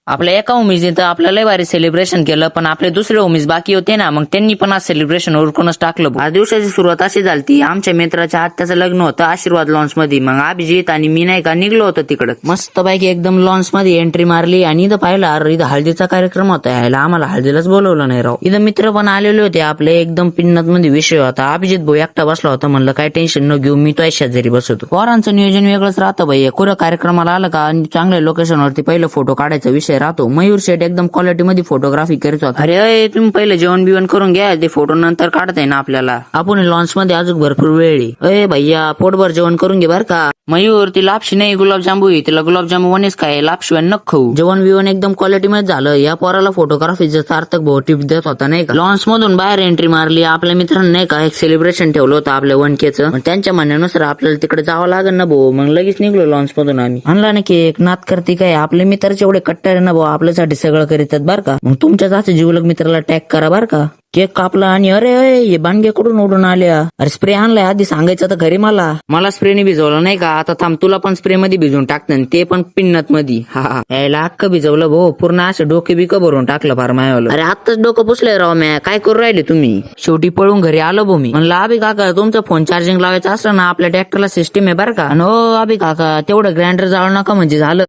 आपल्या एका उमेशने तर आपल्याला लय भारी सेलिब्रेशन केलं, पण आपले दुसरे उमेश बाकी होते ना, मग त्यांनी पण आज सेलिब्रेशन उरकूनच टाकलं. आज दिवसाची सुरुवात अशी झाली, आमच्या मित्राच्या आत्याचं लग्न होतं आशीर्वाद लॉन्च मध्ये. मग अभिजित आणि मी नाही का निघलो होतो तिकडं. मस्त पैकी एकदम लॉन्च मध्ये एंट्री मारली आणि इथं पाहिलं अरे इथं हळदीचा कार्यक्रम होता. यायला आम्हाला हळदीलाच बोलवलं नाही राव. इथं मित्र पण आलेले होते आपले. एकदम पिन्नत मध्ये विषय होता. अभिजित भाऊ एकटा बसला होता. म्हणलं काय टेन्शन न घेऊ, मी तो शेजारी बसवतो. पोरांचं नियोजन वेगळंच राहतं भाई. कुठं कार्यक्रमाला आलं का चांगल्या लोकेशनवरती पहिलं फोटो काढायचा विषय राहतो. मयूर शेठ एकदम क्वालिटी मध्ये फोटोग्राफी करत होता. अरे तुम्ही पहिले जेवण बिवण करून घ्या, ते फोटो नंतर काढताय ना आपल्याला. आपण लॉन्च मध्ये अजून भरपूर वेळ. अरे भैया पोटभर जेवण करून घे बर का. मयूर ती लापशी नाही गुलाबजांबू, तिला गुलाबजांबू वनेच काय, लापशिवाय नक खाऊ. जेवण बिवण एकदम क्वालिटी मध्ये झालं. या पोराला फोटोग्राफीचं सार्थक भाऊ टिप देत होता नाही का. लॉन्च मधून बाहेर एंट्री मारली. आपल्या मित्रांनी नाही का एक सेलिब्रेशन ठेवलं होतं आपल्या 1K. त्यांच्या म्हणण्यानुसार आपल्याला तिकडे जावं लागेल ना भाऊ. मग लगेच निघलो लॉन्च मधून आम्ही. आणला ना केक, नात करते काय. आपले मित्राचे एवढे कट्टर आहे ना भाऊ, आपल्यासाठी सगळं करीतात बर का. मग तुमच्या जास्त जीवलग मित्राला टॅग करा बर का. केक कापला आणि अरे हे बांडगे कुठून उडून आल्या. अरे स्प्रे आणलाय, आधी सांगायचं तर घरी मला स्प्रेने भिजवलं नाही का. आता थांब तुला पण स्प्रे मध्ये भिजवून टाकतं, ते पण पिन्नत मध्ये. हा यायला अक्क भिजवलं भाऊ, पूर्ण असं डोके बिक भरून टाकलं फार मायावलं. अरे आत्ताच डोकं पुसलंय राव म्या, काय करू राहिले तुम्ही. शेवटी पळून घरी आलो भाऊ मी. म्हणलं अभि काका तुमचा फोन चार्जिंग लावायचा असला ना आपल्या ट्रॅक्टरला सिस्टीम आहे बरं का. हो अभि काका तेवढं ग्राइंडर जाळू नका म्हणजे झालं.